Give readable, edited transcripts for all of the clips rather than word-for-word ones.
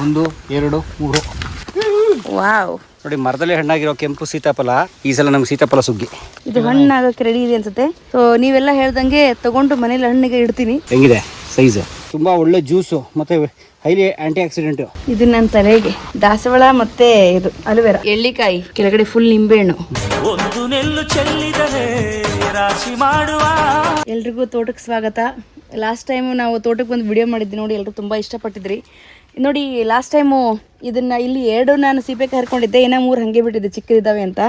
1 2 3. Wow, ನೋಡಿ ಮರದಲ್ಲೇ ಹಣ್ಣಾಗಿರೋ ಕೆಂಪು ಸೀತಾಫಲ. ಈ ಸಲ ನಮ್ಗೆ ಸೀತಾಫಲ ಸುಗ್ಗಿ. ಇದು ಹಣ್ಣಾಗಕ್ಕೆ ರೆಡಿ ಇದೆ ಅನ್ಸುತ್ತೆ. ಸೊ ನೀವೆಲ್ಲ ಹೇಳ್ದಂಗೆ ತಗೊಂಡು ಮನೇಲಿ ಹಣ್ಣಿಗೆ ಇಡ್ತೀನಿ. ಹೆಂಗಿದೆ ಸೈಜ್? ತುಂಬಾ ಒಳ್ಳೆ ಜ್ಯೂಸು ಮತ್ತೆ ಹೈಲಿ ಆಂಟಿ ಆಕ್ಸಿಡೆಂಟ್. ಇದು ನನ್ನ ತಲೆಗೆ ದಾಸವಾಳ ಮತ್ತೆ ಇದು ಅಲೋವೆರಾ, ಎಳ್ಳಿಕಾಯಿ, ಕೆಳಗಡೆ ಫುಲ್ ನಿಂಬೆಹಣ್ಣು. ಒಂದು ನೆಲ್ಲು ಚೆಲ್ಲಿದರೆ ರಾಶಿ ಮಾಡುವ. ಎಲ್ರಿಗೂ ತೋಟಕ್ಕೆ ಸ್ವಾಗತ. ಲಾಸ್ಟ್ ಟೈಮ್ ನಾವು ತೋಟಕ್ಕೆ ಬಂದು ವಿಡಿಯೋ ಮಾಡಿದ್ವಿ ನೋಡಿ, ಎಲ್ಲರೂ ತುಂಬ ಇಷ್ಟಪಟ್ಟಿದ್ರಿ. ನೋಡಿ ಲಾಸ್ಟ್ ಟೈಮು ಇದನ್ನು ಇಲ್ಲಿ 2 ನಾನು ಸೀಬೆಕಾಯಿ ಹರ್ಕೊಂಡಿದ್ದೆ, ಇನ್ನೂ 3 ಹಾಗೆ ಬಿಟ್ಟಿದ್ದೆ ಚಿಕ್ಕದಿದ್ದಾವೆ ಅಂತ.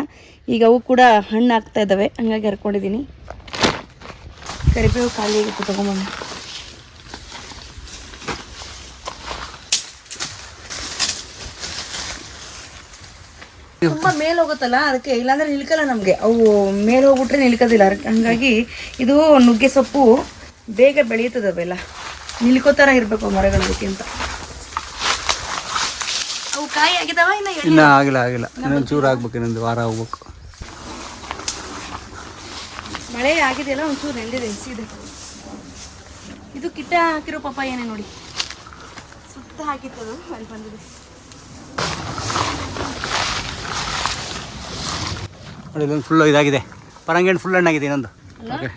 ಈಗ ಅವು ಕೂಡ ಹಣ್ಣು ಆಗ್ತಾ ಇದ್ದಾವೆ, ಹಂಗಾಗಿ ಹರ್ಕೊಂಡಿದ್ದೀನಿ. ಕರಿಬೇವು ಖಾಲಿ ಆಗಿತ್ತು, ತಗೊಂಬಂದು. ತುಂಬ ಮೇಲೆ ಹೋಗುತ್ತಲ್ಲ, ಅದಕ್ಕೆ ಇಲ್ಲಾಂದ್ರೆ ನಿಲ್ಕಲ್ಲ ನಮಗೆ. ಅವು ಮೇಲೆ ಹೋಗ್ಬಿಟ್ರೆ ನಿಲ್ಕೋದಿಲ್ಲ, ಹಂಗಾಗಿ ಇದು ನುಗ್ಗೆ ಸೊಪ್ಪು ಬೇಗ ಬೆಳೆಯುತ್ತದವೆಲ್ಲ, ನಿಲ್ಕೋತರ ಇರಬೇಕು ಮರಗಳದಕ್ಕೆ ಅಂತ. ಅವು ಕಾಯಿ ಆಗಿದಾವ ಇನ್ನ ಆಗಿಲ್ಲ ಇನ್ನೊಂದು ಚೂರು ಆಗ್ಬೇಕು, ಇನ್ನೊಂದು ವಾರ ಹೋಗ್ಬೇಕು. ಮಳೆ ಆಗಿದೆಯಲ್ಲ, ಒಂಚೂರು ನೆನೆಸಿದೆ. ಇದು ಕಿಟ್ಟ ಹಾಕಿರೋ ಪಪ್ಪಾಯನೇ ನೋಡಿ, ಸುತ್ತ ಹಾಕಿತ್ತದು, ಅಲ್ಲಿ ಬಂದಿದೆ. ನೋಡಿ ಇದೊಂದು ಫುಲ್ ಇದಾಗಿದೆ, ಪರಂಗಿ ಫುಲ್ ಹಣ್ಣಾಗಿದೆ. ಇನ್ನೊಂದು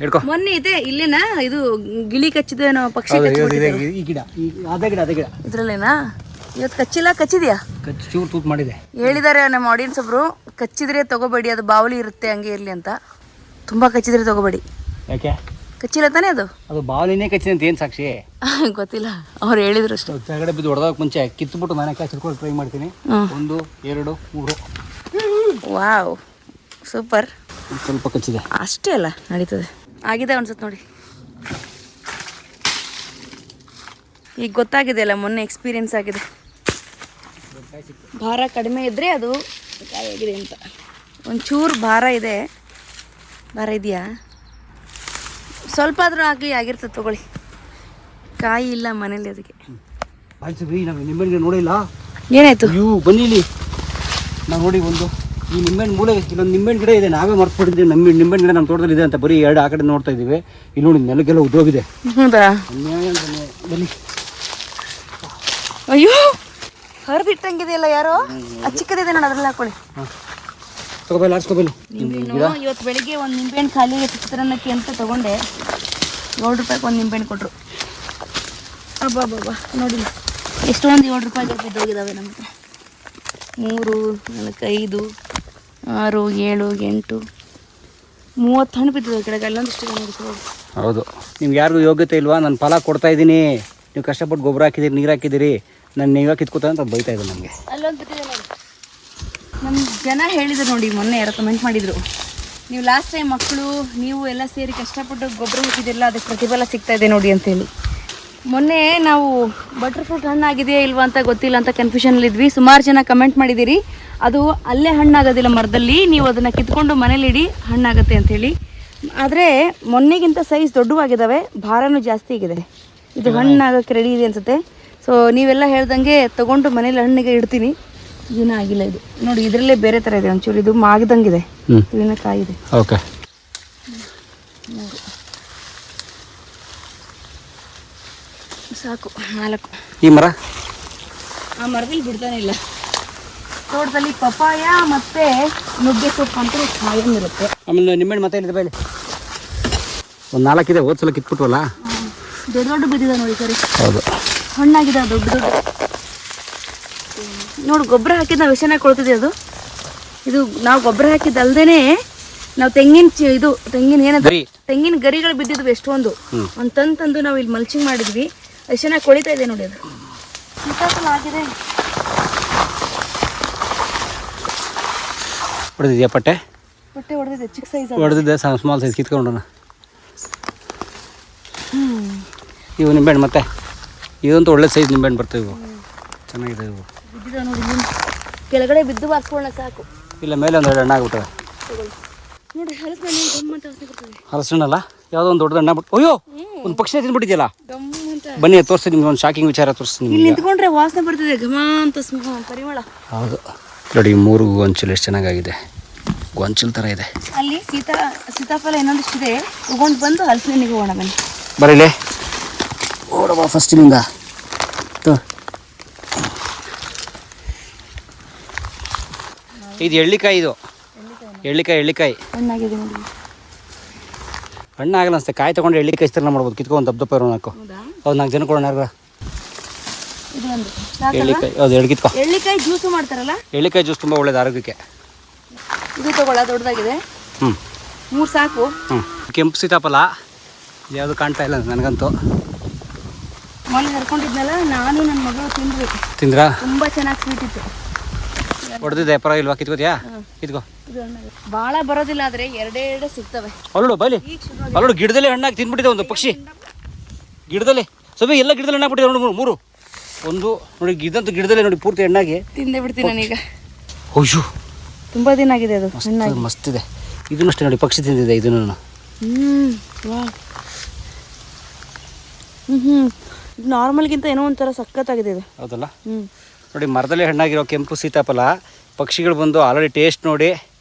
ಹಿಡ್ಕೊ. ಮೊನ್ನೆ ಇದೆ ಇಲ್ಲೇನಾ, ಇದು ಗಿಳಿ ಕಚ್ಚಿದೇನೋ, ಪಕ್ಷಿ ಈ ಗಿಡ, ಅದೇ ಗಿಡ ಇದ್ರಲ್ಲೇನಾ? ಇವತ್ತು ಕಚ್ಚಿದ್ಯಾ? ಚೂರು ತೂತ್ ಮಾಡಿದೆ. ಹೇಳಿದ್ದಾರೆ ನಮ್ಮ ಆಡಿಯನ್ಸ್ ಒಬ್ರು, ಕಚ್ಚಿದ್ರೆ ತಗೋಬೇಡಿ, ಅದು ಬಾವಲಿ ಇರುತ್ತೆ ಹಂಗೆ ಇರ್ಲಿ ಅಂತ. ತುಂಬಾ ಕಚ್ಚಿದ್ರೆ ತಗೋಬೇಡಿ. ಯಾಕೆ ಕಚ್ಚಿಲ್ಲ ತಾನೇ? ಅದು ಬಾವಲಿನೇ ಕಚ್ಚಿದೆ ಅಂತ ಏನು ಸಾಕ್ಷಿ? ಗೊತ್ತಿಲ್ಲ, ಅವ್ರು ಹೇಳಿದ್ರು ಅಷ್ಟೇ. ಕೆಳಗಡೆ ಬಿದ್ದು ಹೊಡೆದೋಕೆ ಮುಂಚೆ ಕಿತ್ಬಿಟ್ಟು ನಾನೇ ಚಿರ್ಕೊಂಡು ಟ್ರೈ ಮಾಡ್ತೀನಿ. 1 2 3. Wow, super. ಸ್ವಲ್ಪ ಕಚ್ಚಿದೆ ಅಷ್ಟೇ ಅಲ್ಲ, ನಡೀತದೆ. ಆಗಿದೆ ಅನ್ಸುತ್ತೆ ನೋಡಿ. ಈಗ ಗೊತ್ತಾಗಿದೆ ಅಲ್ಲ, ಮೊನ್ನೆ ಎಕ್ಸ್ಪೀರಿಯನ್ಸ್ ಆಗಿದೆ. ಭಾರ ಕಡಿಮೆ ಇದ್ದರೆ ಅದು ಕಾಯಿ ಆಗಿದೆ ಅಂತ. ಒಂಚೂರು ಭಾರ ಇದೆಯಾ? ಸ್ವಲ್ಪ ಆದರೂ ಆಗಿರ್ತದೆ, ತಗೊಳ್ಳಿ. ಕಾಯಿ ಇಲ್ಲ ಮನೇಲಿ, ಅದಕ್ಕೆ. ನಿಂಬೆಹಣ್ಣು ನೋಡಿಲ್ಲ, ಏನಾಯ್ತು? ಬನ್ನಿ ನಾವು ನೋಡಿ. ಈ ನಿಂಬೆಹಣ್ಣು ಮೂಲೆ ಇಲ್ಲೊಂದು ನಿಂಬೆಹಣ್ಣು ಗಿಡ ಇದೆ, ನಾವೇ ಮರ್ತ್ಬಿಟ್ಟಿದ್ದೀವಿ. ನಿಂಬೆಹಣ್ಣು ಗಿಡ ನಮ್ಮ ತೋಟದಲ್ಲಿ ಇದೆ ಅಂತ ಬರೀ 2 ಆ ಕಡೆ ನೋಡ್ತಾ ಇದ್ದೀವಿ. ಇಲ್ಲಿ ನೋಡಿ ನೆಲಕ್ಕೆಲ್ಲ ಉದ್ರೋಗಿದೆ. ಹೌದಾ? ಬನ್ನಿ. ಅಯ್ಯೋ, ಹರಿದಿಟ್ಟಂಗಿದೆಯಲ್ಲ ಯಾರೋ. ಚಿಕ್ಕದಿದೆ ನೋಡಿ, ಅದ್ರಲ್ಲಿ ಹಾಕೊಳ್ಳಿ. ಇವತ್ತು ಬೆಳಿಗ್ಗೆ ಒಂದು ನಿಂಬೆಹಣ್ಣು ಖಾಲಿ ಚಿತ್ರಾನ್ನಕ್ಕೆ ಅಂತ ತಗೊಂಡೆ. 7 ರೂಪಾಯಿಗೆ ಒಂದು ನಿಂಬೆಹಣ್ಣು ಕೊಟ್ಟರು. ಅಬ್ಬಾ ನೋಡಿ, ಎಷ್ಟೊಂದು 7 ರೂಪಾಯಿಗೆ ಬಿದ್ದೋಗಿದ್ದಾವೆ ನಮ್ಮ ಹತ್ರ. 3 4 5 6 7 8 30 ಹಣ್ಣು ಬಿದ್ದಿದೆ ಕೆಳಗೆ. ಅಲ್ಲೊಂದಿಷ್ಟು ನೋಡಿ. ಹೌದು, ನಿಮ್ಗೆ ಯಾರಿಗೂ ಯೋಗ್ಯತೆ ಇಲ್ವಾ? ನಾನು ಫಲ ಕೊಡ್ತಾ ಇದ್ದೀನಿ, ನೀವು ಕಷ್ಟಪಟ್ಟು ಗೊಬ್ಬರ ಹಾಕಿದ್ದೀರಿ, ನೀರು ಹಾಕಿದ್ದೀರಿ, ನಾನು ನೀವಾಗ ಕಿತ್ಕೋತ ಅಂತ ಬೈತಾ ಇದ್ದೆ ನಮಗೆ. ಅಲ್ಲೊಂದು ಬಿದ್ದಿದೆ ನೋಡಿ. ನಮ್ಮ ಜನ ಹೇಳಿದ್ರು ನೋಡಿ, ಮೊನ್ನೆ ಯಾರೋ ಕಮೆಂಟ್ ಮಾಡಿದರು, ನೀವು ಲಾಸ್ಟ್ ಟೈಮ್ ಮಕ್ಕಳು ನೀವು ಎಲ್ಲ ಸೇರಿ ಕಷ್ಟಪಟ್ಟು ಗೊಬ್ಬರ ಹಾಕಿದಿರಲ್ಲ, ಅದಕ್ಕೆ ಪ್ರತಿಫಲ ಸಿಗ್ತಾ ಇದೆ ನೋಡಿ ಅಂತೇಳಿ. ಮೊನ್ನೆ ನಾವು ಬಟರ್ ಫ್ರೂಟ್ ಹಣ್ಣಾಗಿದೆಯಾ ಇಲ್ವಾ ಅಂತ ಗೊತ್ತಿಲ್ಲ ಅಂತ ಕನ್ಫ್ಯೂಷನಲ್ಲಿದ್ವಿ. ಸುಮಾರು ಜನ ಕಮೆಂಟ್ ಮಾಡಿದ್ದೀರಿ, ಅದು ಅಲ್ಲೇ ಹಣ್ಣಾಗೋದಿಲ್ಲ ಮರದಲ್ಲಿ, ನೀವು ಅದನ್ನು ಕಿತ್ಕೊಂಡು ಮನೇಲಿಡಿ ಹಣ್ಣಾಗತ್ತೆ ಅಂಥೇಳಿ. ಆದರೆ ಮೊನ್ನೆಗಿಂತ ಸೈಜ್ ದೊಡ್ಡವಾಗಿದ್ದಾವೆ, ಭಾರನೂ ಜಾಸ್ತಿ ಆಗಿದೆ. ಇದು ಹಣ್ಣಾಗೋಕ್ಕೆ ರೆಡಿ ಇದೆ ಅನಿಸುತ್ತೆ. ಸೊ ನೀವೆಲ್ಲ ಹೇಳ್ದಂಗೆ ತೊಗೊಂಡು ಮನೇಲಿ ಹಣ್ಣಿಗೆ ಇಡ್ತೀನಿ. ಏನೂ ಆಗಿಲ್ಲ ಇದು ನೋಡಿ, ಇದರಲ್ಲೇ ಬೇರೆ ಥರ ಇದೆ ಒಂಚೂರು, ಇದು ಮಾಗದಂಗಿದೆ, ಇದನ್ನ ಕಾಯಿ ಇದೆ. ಓಕೆ, ಸಾಕು 4. ಈ ಮರ, ಆ ಮರದಲ್ಲಿ ಬಿಡ್ತಾನೆ ಇಲ್ಲ. ತೋಟದಲ್ಲಿ ಪಪಾಯ ಮತ್ತೆ ನುಗ್ಗೆ ಸೊಪ್ಪು ಅಂತ ಕಾಯಂ ಇರುತ್ತೆ. ಆಮೇಲೆ ನಿಂಬೆಹಣ್ಣು ಮತ್ತೆ ಇದೆ, ಬೈಲಿ ಒಂದು 4 ಇದೆ. ಹೋದ ಸಲ ಕಿತ್ಬಿಟ್ವಲ್ಲ, ದೊಡ್ಡ ಬಿದ್ದಿದೆ ನೋಡಿ. ಸರಿ, ಹೌದು, ಹಣ್ಣಾಗಿದೆ ದೊಡ್ಡ. ನೋಡಿ, ಗೊಬ್ಬರ ಹಾಕಿದ ವಿಷಯನ ಕೊಡ್ತಿದೆ ಅದು. ಇದು ನಾವು ಗೊಬ್ಬರ ಹಾಕಿದ್ದಲ್ದೇನೆ ನಾವು ತೆಂಗಿನ ಏನಂತ ತೆಂಗಿನ ಗರಿಗಳು ಬಿದ್ದಿದ್ವು ಎಷ್ಟೊಂದು. ಒಂದು ತಂದು ನಾವು ಇಲ್ಲಿ ಮಲ್ಚಿಂಗ್ ಮಾಡಿದ್ವಿ, ಎಷ್ಟು ಚೆನ್ನಾಗಿ ಕೊಳಿತಾ ಇದೆ ನೋಡಿ. ಅದು ಸೀತಾಫಲ ಆಗಿದೆ. ಹೊಡೆದಿದ್ಯಾ ಪಟ್ಟೆ ಹೊಡೆದಿದೆ, ಚಿಕ್ಕ ಸೈಜ್ ಹೊಡೆದಿದ್ದೆ, ಸ್ಮಾಲ್ ಸೈಜ್ ಕಿತ್ಕೊಂಡೋಣ. ಇವು ನಿಂಬೆಹಣ್ಣು ಮತ್ತೆ ಇದಂತೂ ಒಳ್ಳೆ ಸೈಜ್ ನಿಂಬೆಹಣ್ಣು ಬರ್ತವೆ, ಇವು ಚೆನ್ನಾಗಿದೆ. ಇವು ಬಿದ್ದಿದೆ ನೋಡಿ, ಕೆಳಗಡೆ ಬಿದ್ದು ಬಾರಿಸ್ಕೊಳ್ಳೋಣ ಸಾಕು. ಇಲ್ಲ, ಮೇಲೆ ಒಂದು 2 ಹಣ್ಣಾಗ್ಬಿಟ್ಟವೆ ನೋಡಿ. ಹಲಸಣ್ಣಲ್ಲ, ಯಾವುದೋ ಒಂದು ದೊಡ್ಡ ಹಣ್ಣು ಬಿಟ್ಟು, ಅಯ್ಯೋ ಒಂದು ಪಕ್ಷಿ ತಿಂದ್ಬಿಟ್ಟಿದ್ಯಲ್ಲ. ಬನ್ನಿ ತೋರಿಸಿ ನಿಮ್ಗೆ ಒಂದು ಶಾಕಿಂಗ್ ವಿಚಾರ ತೋರಿಸ್ತೀನಿ. ಇಲ್ಲಿ ನಿಂತ್ಕೊಂಡ್ರೆ ವಾಸನೆ ಬರ್ತಿದೆ, ಘಮ ಅಂತ ಪರಿಮಳ. ಹೌದು ನೋಡಿ, 3 ಗೊಂಚಲು ಎಷ್ಟು ಚೆನ್ನಾಗಿದೆ, ಗೊಂಚಲು ಥರ ಇದೆ. ಅಲ್ಲಿ ಸೀತಾಫಲ ಇನ್ನೊಂದಿಷ್ಟಿದೆ, ತಗೊಂಡು ಬಂದು ಹಲಸಿನಿಗೆ ಹೋಗೋಣ ಬನ್ನಿ. ಬರೀಲಿ ಓಡಬಾ ಫಸ್ಟ್ ನಿಂದ. ಇದು ಎಳ್ಳಿಕಾಯಿ, ಇದು ಎಳ್ಳಿಕಾಯಿ ಹಣ್ಣಾಗಿದೆ ನೋಡಿ. ಹಣ್ಣು ಆಗಲ್ಲ ಅನ್ಸುತ್ತೆ. ಕಾಯಿ ತೊಗೊಂಡು ಎಳ್ಳಿಕಾಯಿ ಇಷ್ಟೆಲ್ಲ ಮಾಡ್ಬೋದು. ಕಿತ್ಕೊಂಡು ದಪ್ಪ ಇರೋ ನಾಲ್ಕು. ಹೌದು, 4 ಜನ ಕೊಡೋಣ. ಯಾರು ಇದು ಒಂದು ಎಳ್ಳಿಕಾಯಿ? ಹೌದು, ಕಿತ್ಕೊ. ಎಳ್ಳಿಕಾಯಿ ಜ್ಯೂಸು ಮಾಡ್ತಾರಲ್ಲ, ಎಳ್ಳಿಕಾಯಿ ಜ್ಯೂಸ್ ತುಂಬ ಒಳ್ಳೇದು ಆರೋಗ್ಯಕ್ಕೆ. ಇದು ತಗೊಳ್ಳ, ದೊಡ್ಡದಾಗಿದೆ. 3 ಸಾಕು. ಕೆಂಪು ಸೀತಾಫಲ ಯಾವುದು ಕಾಣ್ತಾ ಇಲ್ಲ ನನಗಂತೂ. ಮೊನ್ನೆ ಹರ್ಕೊಂಡಿದ್ನಲ್ಲ, ನಾನು ನನ್ನ ಮಗಳು ತಿಂದ್ರಾ? ತುಂಬಾ ಚೆನ್ನಾಗಿ ಸ್ವೀಟ್ ಇತ್ತು. ಹೊಡೆದಿದೆ ಪರವಾಗಿಲ್ವಾ? ಕಿತ್ಕೋತಿಯಾ? ಕಿತ್ಕೋ. ಭಾಳ ಬರೋದಿಲ್ಲ, ಆದರೆ ಎರಡೇ ಸಿಗ್ತವೆ. ಅಲ್ಲೋಡು ಬೈಲಿ, ಅಲ್ಲೋಡು ಗಿಡದಲ್ಲಿ ಹಣ್ಣಾಗಿ ತಿಂದ್ಬಿಟ್ಟಿದೆ ಒಂದು ಪಕ್ಷಿ. ಗಿಡದಲ್ಲಿ ಸಭೆ ಎಲ್ಲ ಗಿಡದಲ್ಲಿ ಹಣ್ಣಾಗ್ಬಿಟ್ಟಿದೆ ನೋಡಿ. 3 ಒಂದು ನೋಡಿ, ಇದಂತೂ ಗಿಡದಲ್ಲಿ ನೋಡಿ ಪೂರ್ತಿ ಹಣ್ಣಾಗಿ ತಿಂದೇ ಬಿಡ್ತೀನಿ ನಾನೀಗ. ಅಯ್ಯೋ, ತುಂಬಾ ದಿನ ಆಗಿದೆ ಅದು ಹಣ್ಣಾಗಿ. ಮಸ್ತ್ ಇದೆ. ಇದನ್ನು ಅಷ್ಟೇ ನೋಡಿ, ಪಕ್ಷಿ ತಿಂದಿದೆ ಇದನ್ನು. ನಾರ್ಮಲ್ಗಿಂತ ಏನೋ ಒಂಥರ ಸಖತ್ತಾಗಿದೆ ಇದು. ಹೌದಲ್ಲ? ನೋಡಿ, ಮರದಲ್ಲಿ ಹಣ್ಣಾಗಿರೋ ಕೆಂಪು ಸೀತಾಫಲ ಪಕ್ಷಿಗಳು ಬಂದು ಆಲ್ರೆಡಿ ಟೇಸ್ಟ್ ನೋಡಿ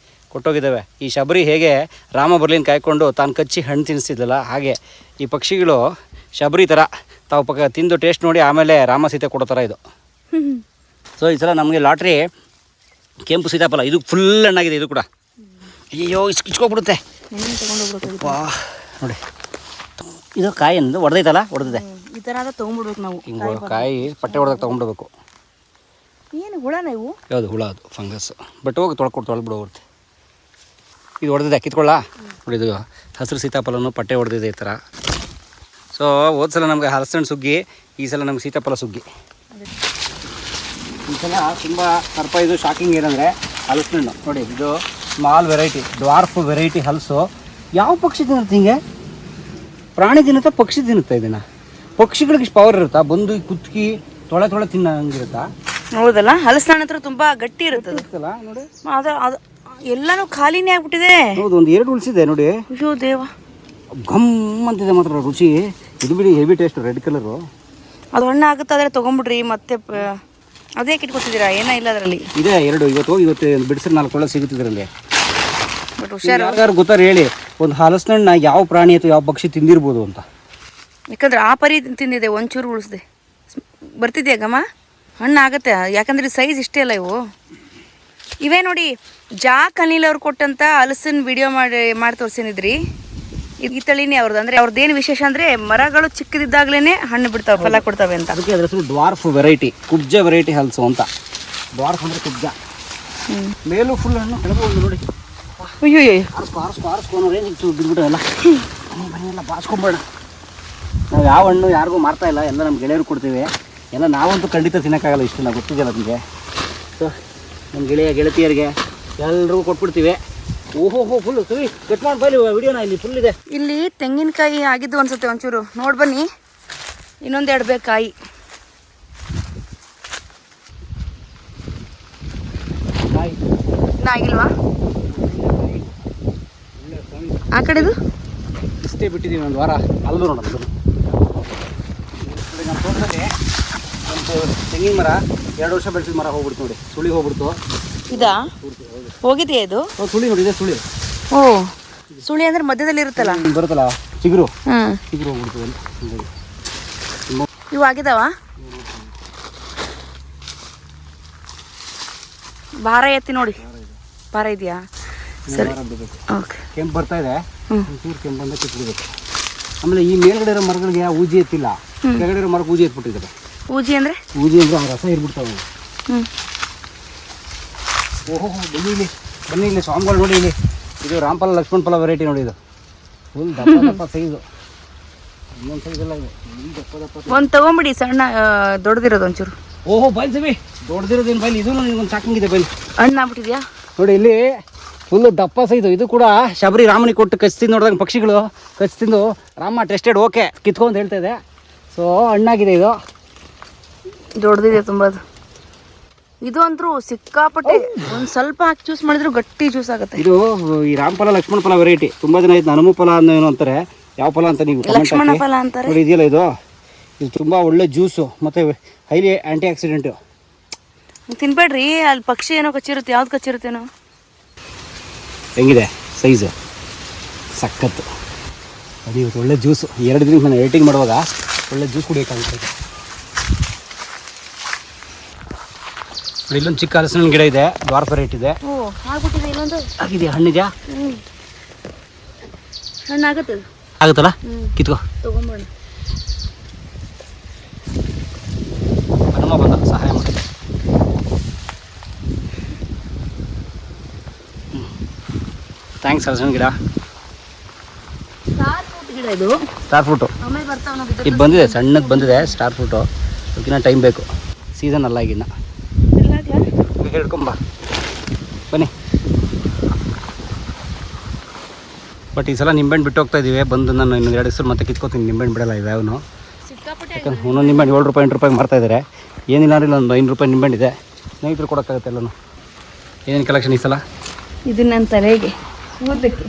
ಕೊಟ್ಟೋಗಿದ್ದಾವೆ. ಈ ಶಬರಿ ಹೇಗೆ ರಾಮ ಬರ್ಲಿನ ಕಾಯ್ಕೊಂಡು ತಾನು ಕಚ್ಚಿ ಹಣ್ಣು ತಿನ್ನಿಸ್ತಿದ್ದಲ್ಲ, ಹಾಗೆ ಈ ಪಕ್ಷಿಗಳು ಶಬರಿ ಥರ ತಾವು ತಿಂದು ಟೇಸ್ಟ್ ನೋಡಿ ಆಮೇಲೆ ರಾಮ ಸೀತೆ ಕೊಡೋ ಥರ ಇದು. ಸೊ ಈ ಸಲ ನಮಗೆ ಲಾಟ್ರಿ ಕೆಂಪು ಸೀತಾಫಲ. ಇದು ಫುಲ್ ಹಣ್ಣಾಗಿದೆ. ಇದು ಕೂಡ ಅಯ್ಯೋ ಇಚ್ಕೋಗ್ಬಿಡುತ್ತೆ. ನೋಡಿ, ಇದು ಕಾಯಿ ಅಂದು ಹೊಡೆದೈತಲ್ಲ, ಹೊಡೆದಿದೆ. ಈ ಥರ ತೊಗೊಂಡ್ಬಿಡ್ಬೇಕು ನಾವು. ಹಿಂಗೆ ಕಾಯಿ ಪಟ್ಟೆ ಹೊಡೆದಾಗ ತೊಗೊಂಡ್ಬಿಡ್ಬೇಕು. ಏನು ಹುಳನ ಇವು? ಯಾವುದು ಹುಳ? ಅದು ಫಂಗಸ್. ಬಟ್ ಹೋಗಿ ತೊಳ್ಬಿಡೋಗುತ್ತೆ. ಇದು ಹೊಡೆದಿದೆ, ಕಿತ್ಕೊಳ್ಳ. ನೋಡಿ, ಇದು ಹಸಿರು ಸೀತಾಫಲನು ಪಟ್ಟೆ ಹೊಡೆದಿದೆ ಈ ಥರ. ಸೊ ಹೋದ ಸಲ ನಮಗೆ ಹಲಸಣ್ಣು ಸುಗ್ಗಿ, ಈ ಸಲ ನಮ್ಗೆ ಸೀತಾಫಲ ಸುಗ್ಗಿ. ಈ ಸಲ ತುಂಬ ಸರ್ಪ್ರೈಸು, ಶಾಕಿಂಗ್ ಏನಂದರೆ ಹಲಸಣ್ಣು ನೋಡಿ. ಇದು ಸ್ಮಾಲ್ ವೆರೈಟಿ, ಡ್ವಾರ್ಫ್ ವೆರೈಟಿ ಹಲಸು. ಯಾವ ಪಕ್ಷಿ ತಿನ್ನುತ್ತೆ ಹಿಂಗೆ? ಪ್ರಾಣಿ ತಿನ್ನುತ್ತಾ, ಪಕ್ಷಿ ತಿನ್ನುತ್ತಾ? ಇದನ್ನು ಪಕ್ಷಿಗಳಿಗೆ ಇಷ್ಟು ಪವರ್ ಇರುತ್ತಾ? ಬಂದು ಈ ಕುತ್ಕಿ ತೊಳೆ ತಿನ್ನಂಗಿರುತ್ತಾ? ಹೌದಲ್ಲ, ಹಲಸಿನ ಹತ್ರ ತುಂಬಾ ಗಟ್ಟಿ ಇರುತ್ತೆ ನೋಡಿ. ಅದು ಎಲ್ಲಾನು ಖಾಲಿನೇ ಆಗ್ಬಿಟ್ಟಿದೆ. ಹೌದು, ಒಂದು 2 ಉಳಿಸಿದೆ ನೋಡಿ. ಅಯ್ಯೋ ದೇವ, ಘಮ್ ಅಂತಿದೆ ಮಾತ್ರ ರುಚಿ. ಇದು ಬಿಡಿ ಹೆವಿ ಟೇಸ್ಟ್, ರೆಡ್ ಕಲರು. ಅದು ಹಣ್ಣು ಆಗುತ್ತಾದ್ರೆ ತೊಗೊಂಬಿಡ್ರಿ. ಮತ್ತೆ ಅದೇ ಕಿಟ್ಕೊತಿದ್ದೀರಾ? ಏನ ಇಲ್ಲ ಅದರಲ್ಲಿ. ಇದೆ 2. ಇವತ್ತು ಬಿಡಿಸಿದ್ರೆ 4 ಕೊಳ್ಳ ಸಿಗುತ್ತಿದ್ರಲ್ಲಿ. ಬಟ್ ಹುಷಾರು. ಯಾರು ಗೊತ್ತಾರೆ ಹೇಳಿ, ಒಂದು ಹಲಸಿನಣ್ಣ ಯಾವ ಪ್ರಾಣಿ ಅಥವಾ ಯಾವ ಪಕ್ಷಿ ತಿಂದಿರ್ಬೋದು ಅಂತ? ಯಾಕಂದ್ರೆ ಆ ಪರಿ ತಿಂದಿದೆ, ಒಂಚೂರು ಉಳಿಸ್ದೆ. ಬರ್ತಿದ್ಯಾ ಗಮ? ಹಣ್ಣು ಆಗುತ್ತೆ, ಯಾಕಂದ್ರೆ ಸೈಜ್ ಇಷ್ಟೇ ಅಲ್ಲ ಇವು. ಇವೇ ನೋಡಿ, ಜಾಕ್ ಅನಿಲ್ ಅವ್ರು ಕೊಟ್ಟಂತ ಹಲಸಿನ ವಿಡಿಯೋ ಮಾಡಿ ತೋರಿಸಿದ್ರಿ. ಈ ತಳಿನೇ ಅವ್ರದ್ದು. ಅಂದ್ರೆ ಅವ್ರದ್ದೇನು ವಿಶೇಷ ಅಂದ್ರೆ ಮರಗಳು ಚಿಕ್ಕದಿದ್ದಾಗ್ಲೇನೆ ಹಣ್ಣು ಬಿಡ್ತಾವೆ, ಫಲ ಕೊಡ್ತವೆ ಅಂತ. ಅದಕ್ಕೆ ಅದ್ರ ಹೆಸರು ಡ್ವಾರ್ಫ್ ವೆರೈಟಿ, ಕುಬ್ಜ ವೆರೈಟಿ ಹಲಸು ಅಂತ. ಡ್ವಾರ್ಫ್ ಅಂದ್ರೆ ಕುಬ್ಜ. ಮೇಲೂ ಫುಲ್ ಹಣ್ಣು, ಕೆಳಗೂ ನೋಡಿ. ಅಯ್ಯೋ ಆರಿಸ್ಕೊಂಡು ಏನಿತ್ತು ಬಿದ್ಬಿಟ್ಟಲ್ಲ. ಬನ್ನೆಲ್ಲ ಬಾಸ್ಕೊಂಬೇಡ. ನಾವು ಯಾವ ಹಣ್ಣು ಯಾರಿಗೂ ಮಾರ್ತಾ ಇಲ್ಲ, ಎಲ್ಲ ನಮ್ಮ ಗೆಳೆಯರು ಕೊಡ್ತೀವಿ. ಎಲ್ಲ ನಾವಂತೂ ಖಂಡಿತ ತಿನ್ನೋಕ್ಕಾಗಲ್ಲ, ಇಷ್ಟು ನಾವು ಗೊತ್ತಿದೆಯಲ್ಲ ನಮಗೆ. ಸೊ ನಮ್ಮ ಗೆಳತಿಯರಿಗೆ ಎಲ್ರಿಗೂ ಕೊಟ್ಬಿಡ್ತೀವಿ. ಓಹೋ ಫುಲ್ ಸರಿ ಕಟ್ ಮಾಡಿ ಬನ್ನಿ, ವಿಡಿಯೋನ ಇಲ್ಲಿ ಫುಲ್ ಇದೆ. ಇಲ್ಲಿ ತೆಂಗಿನಕಾಯಿ ಆಗಿದ್ದು ಅನ್ಸುತ್ತೆ, ಒಂಚೂರು ನೋಡಿ ಬನ್ನಿ. ಇನ್ನೊಂದೆರಡು ಬೇಕು ಕಾಯಿ. ಆಗಿಲ್ವಾ? ಆ ಕಡೆದು ಇಷ್ಟೇ ಬಿಟ್ಟಿದ್ದೀವಿ, ಒಂದು ವಾರ ಅಲ್ಲೂ ನೋಡೋಣ. ನಮ್ಮ ತೋಟದಲ್ಲಿ ಒಂದು ತೆಂಗಿನ ಮರ 2 ವರ್ಷ ಬೆಳೆಸಿದ ಮರ ಹೋಗ್ಬಿಡ್ತು ನೋಡಿ, ಸುಳಿ ಹೋಗ್ಬಿಡ್ತು. ಇದಾ ಹೋಗಿದೆಯಾ ಇದು? ಸುಳಿ ನೋಡಿ, ಇದೆ ಸುಳಿ. ಓ, ಸುಳಿ ಅಂದ್ರೆ ಮಧ್ಯದಲ್ಲಿ ಇರುತ್ತಲ್ಲ, ಬರುತ್ತಲ್ಲ ಚಿಗುರು, ಚಿಗುರು ಹೋಗ್ಬಿಡ್ತು ಅಂತ. ಇವು ಆಗಿದಾವ? ಭಾರ ಎತ್ತಿ ನೋಡಿ, ಭಾರ ಇದೆಯಾ? ಸರಿ, ಓಕೆ. ಕೆಂಪು ಬರ್ತಾ ಇದೆ, ಚೂರು ಕೆಂಪು ಬಂದ ಕಿತ್ಬಿಡ್ಬೇಕು. ಆಮೇಲೆ ಈ ಮೇಲ್ಗಡೆ ಇರೋ ಮರಗಳಿಗೆ ಊಜಿ ಎತ್ತಿಲ್ಲ, ಕೆಳಗಡೆ ಇರೋ ಮರಕ್ಕೆ ಊಜಿ ಎತ್ಬಿಟ್ಟಿದ್ದಾರೆ. ಊಜಿ ಅಂದ್ರೆ ಆ ರಸ ಇರ್ಬಿಡ್ತಾವೆ. ಓಹೋ, ಬನ್ನಿ ಇಲ್ಲಿ ಸ್ವಾಮಿಗಳು ನೋಡಿ. ಇಲ್ಲಿ ಇದು ರಾಮಫಲ ಲಕ್ಷ್ಮಣ ಫಲ ವೆರೈಟಿ ನೋಡಿ. ಇದು ಫುಲ್ ದಪ್ಪ ಸೈಜು. ಇನ್ನೊಂದು ಸೈಜ್ ಎಲ್ಲ ಇದೆ. ಒಂದು ತಗೊಂಬಿಡಿ, ಸಣ್ಣ ದೊಡ್ಡದಿರೋದು ಒಂಚೂರು. ಓಹೋ ಬೈಲ್ಸವಿ, ದೊಡ್ಡದಿರೋದೇನು ಬೈಲಿ, ಇದು ನನಗೊಂದು ಸಾಕಂಗಿದೆ ಬೈಲಿ. ಹಣ್ಣು ಆಗ್ಬಿಟ್ಟಿದ್ಯಾ ನೋಡಿ, ಇಲ್ಲಿ ಫುಲ್ಲು ದಪ್ಪ ಸೈಜು. ಇದು ಕೂಡ ಶಬರಿ ರಾಮನಿಗೆ ಕೊಟ್ಟು ಕಚ್ಚಿ ತಿಂದು ನೋಡಿದಾಗ ಪಕ್ಷಿಗಳು ಕಚ್ಚಿ ತಿಂದು ರಾಮ ಟೆಸ್ಟೆಡ್ ಓಕೆ ಕಿತ್ಕೊಂಡು ಹೇಳ್ತಾ ಇದೆ. ಸೊ ಹಣ್ಣಾಗಿದೆ, ಇದು ದೊಡ್ಡದಿದೆ ತುಂಬ. ಇದು ಅಂತೂ ಸಿಕ್ಕಾಪಟ್ಟೆ, ಒಂದು ಸ್ವಲ್ಪ ಹಾಕಿ ಜ್ಯೂಸ್ ಮಾಡಿದ್ರು ಗಟ್ಟಿ ಜ್ಯೂಸ್ ಆಗುತ್ತೆ. ಇದು ಈ ರಾಮಫಲ ಲಕ್ಷ್ಮಣ ಫಲ ವೆರೈಟಿ. ತುಂಬ ಜನ ಇದು ಹನುಮ ಫಲ ಅನ್ನೋ ಏನು ಅಂತಾರೆ. ಯಾವ ಫಲ ಅಂತ ನೀವು ಲಕ್ಷ್ಮಣ ಫಲ ಅಂತಾರೆ ನೋಡಿ. ಇದೆಯಲ್ಲ, ಇದು ತುಂಬ ಒಳ್ಳೆ ಜ್ಯೂಸು ಮತ್ತು ಹೈಲಿ ಆ್ಯಂಟಿ ಆಕ್ಸಿಡೆಂಟು. ತಿನ್ಬೇಡ್ರಿ, ಅಲ್ಲಿ ಪಕ್ಷಿ ಏನೋ ಕಚ್ಚಿರುತ್ತೆ. ಯಾವ್ದು ಕಚ್ಚಿರುತ್ತೇನೋ? ಹೆಂಗಿದೆ ಸೈಜು? ಸಖತ್ತು. ಅದು ಇವತ್ತು ಒಳ್ಳೆ ಜ್ಯೂಸು. 2 ದಿನಕ್ಕೆ ನಾನು ಎಡಿಟಿಂಗ್ ಮಾಡುವಾಗ ಒಳ್ಳೆ ಜ್ಯೂಸ್ ಕುಡಿಯೋಕ್ಕಾಗುತ್ತೆ. ನೋಡಿ ಇಲ್ಲೊಂದು ಚಿಕ್ಕ ಹಲಸಿನ ಗಿಡ ಇದೆ, ಡ್ವಾರ್ಫ್ ವೆರೈಟಿ ಇದೆ. ಓ ಆಗ್ಬಿಟ್ಟಿದೆ ಇನ್ನೊಂದು. ಆಗಿದೆಯಾ? ಹಣ್ಣಿದೆಯಾ? ಹಣ್ಣಾಗತ್ತದು. ಆಗುತ್ತಲ್ಲ, ಕಿತ್ಕೋ. ತೊಗೊಂಬೋಣ. ಹನುಮ ಬಂದ ಸಹಾಯ ಮಾಡಿ. ಥ್ಯಾಂಕ್ಸ್ ಹಲಸಿನ ಗಿಡ. ಸ್ಟಾರ್ ಫ್ರೂಟ್ ಗಿಡ ಇದು. ಸ್ಟಾರ್ ಫ್ರೂಟು ಆಮೇಲೆ ಬರ್ತಾವ ನಾವು. ಈಗ ಬಂದಿದೆ, ಸಣ್ಣದು ಬಂದಿದೆ ಸ್ಟಾರ್ ಫ್ರೂಟು. ಅದಕ್ಕಿನ್ನ ಟೈಮ್ ಬೇಕು, ಸೀಸನ್ ಅಲ್ಲ ಈಗಿನ್ನ. ಹಿಡ್ಕೊಂಬ ಬನ್ನಿ. ಬಟ್ ಈ ಸಲ ನಿಂಬೆಹಣ್ಣು ಬಿಟ್ಟು ಹೋಗ್ತಾ ಇದ್ದೀವಿ. ಬಂದು ನಾನು ಇನ್ನೊಂದು 2 ದಿವಸ ಮತ್ತೆ ಕಿತ್ಕೋತೀನಿ. ನಿಂಬೆಹಣ್ಣು ಬಿಡಲ್ಲ ಇವೆ ಅವನು. ಯಾಕಂದ್ರೆ ಒಂದೊಂದು ನಿಂಬೆಹಣ್ಣು 7 ರೂಪಾಯಿ 8 ರೂಪಾಯಿಗೆ ಮಾರ್ತಾ ಇದ್ದಾರೆ. ಏನಿಲ್ಲ ಅಂದ್ರೆ ಒಂದು 5 ರೂಪಾಯಿ ನಿಂಬೆಹಣ್ಣು ಇದೆ. ಸ್ನೇಹಿತರು ಕೊಡೋಕ್ಕಾಗುತ್ತೆ ಎಲ್ಲನೂ. ಏನೇನು ಕಲೆಕ್ಷನ್ ಈ ಸಲ? ಇದು ನನ್ನ ತಲೆಗೆ ಕೂದಲಿಕ್ಕೆ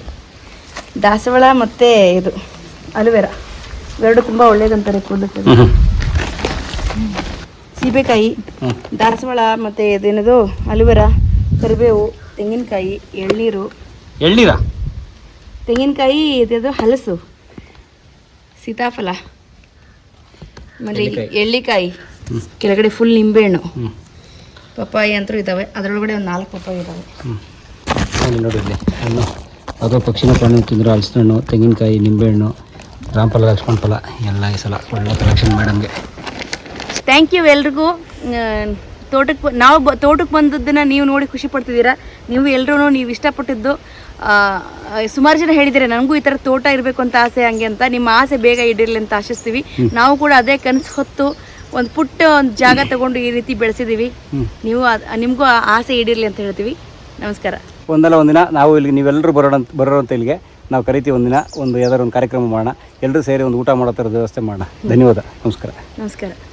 ದಾಸವಾಳ ಮತ್ತು ಇದು ಅಲೋವೆರಾ ಎರಡು ತುಂಬ ಒಳ್ಳೇದಂತಾರೆ ಕೂದಲಿಕ್ಕೆ. ಸೀಬೆಕಾಯಿ, ದಾಸವಾಳ ಮತ್ತು ಇದೇನದು ಅಲೋವೆರಾ, ಕರಿಬೇವು, ತೆಂಗಿನಕಾಯಿ, ಎಳ್ನೀರ, ತೆಂಗಿನಕಾಯಿ, ಇದೇದು ಹಲಸು, ಸೀತಾಫಲ, ಆಮೇಲೆ ಎಳ್ಳಿಕಾಯಿ, ಕೆಳಗಡೆ ಫುಲ್ ನಿಂಬೆಹಣ್ಣು, ಪಪ್ಪಾಯಿ ಅಂತೂ ಇದ್ದಾವೆ. ಅದರೊಳಗಡೆ ಒಂದು 4 ಪಪ್ಪಾಯಿ ಇದ್ದಾವೆ. ನೋಡಿ ಇಲ್ಲಿ ಹಣ್ಣು, ಅದು ಪಕ್ಷಿನ ಪ್ರಾಣಿ ತಿಂದರು. ಹಲಸಿನ ಹಣ್ಣು, ತೆಂಗಿನಕಾಯಿ, ನಿಂಬೆಹಣ್ಣು, ರಾಮಫಲ, ಲಕ್ಷ್ಮಣ ಫಲ ಎಲ್ಲ ಈ ಸಲ ಒಳ್ಳೆ ಕಲೆಕ್ಷನ್ ಮೇಡಮ್ಗೆ. ಥ್ಯಾಂಕ್ ಯು ಎಲ್ರಿಗೂ. ತೋಟಕ್ಕೆ ಬಂದದ್ದನ್ನು ನೀವು ನೋಡಿ ಖುಷಿ ಪಡ್ತಿದ್ದೀರಾ. ನೀವು ಎಲ್ಲರೂ ನೀವು ಇಷ್ಟಪಟ್ಟಿದ್ದು ಸುಮಾರು ಜನ ಹೇಳಿದ್ದೀರಾ ನನಗೂ ಈ ಥರ ತೋಟ ಇರಬೇಕು ಅಂತ ಆಸೆ, ಹಂಗೆ ಅಂತ. ನಿಮ್ಮ ಆಸೆ ಬೇಗ ಈಡೇರಲಿ ಅಂತ ಆಶಿಸ್ತೀವಿ. ನಾವು ಕೂಡ ಅದೇ ಕನಸು ಹೊತ್ತು ಒಂದು ಪುಟ್ಟ ಒಂದು ಜಾಗ ತಗೊಂಡು ಈ ರೀತಿ ಬೆಳೆಸಿದ್ದೀವಿ. ನೀವು ನಿಮಗೂ ಆಸೆ ಈಡೇರಲಿ ಅಂತ ಹೇಳ್ತೀವಿ. ನಮಸ್ಕಾರ. ಒಂದಲ್ಲ ಒಂದಿನ ನಾವು ಇಲ್ಲಿಗೆ ನೀವೆಲ್ಲರೂ ಬರೋಣ ಅಂತ ಇಲ್ಲಿಗೆ ನಾವು ಕರಿತೀವಿ. ಒಂದಿನ ಯಾವ್ದಾದ್ರು ಒಂದು ಕಾರ್ಯಕ್ರಮ ಮಾಡೋಣ, ಎಲ್ಲರೂ ಸೇರಿ ಒಂದು ಊಟ ಮಾಡೋ ಥರದ ವ್ಯವಸ್ಥೆ ಮಾಡೋಣ. ಧನ್ಯವಾದ. ನಮಸ್ಕಾರ. ನಮಸ್ಕಾರ.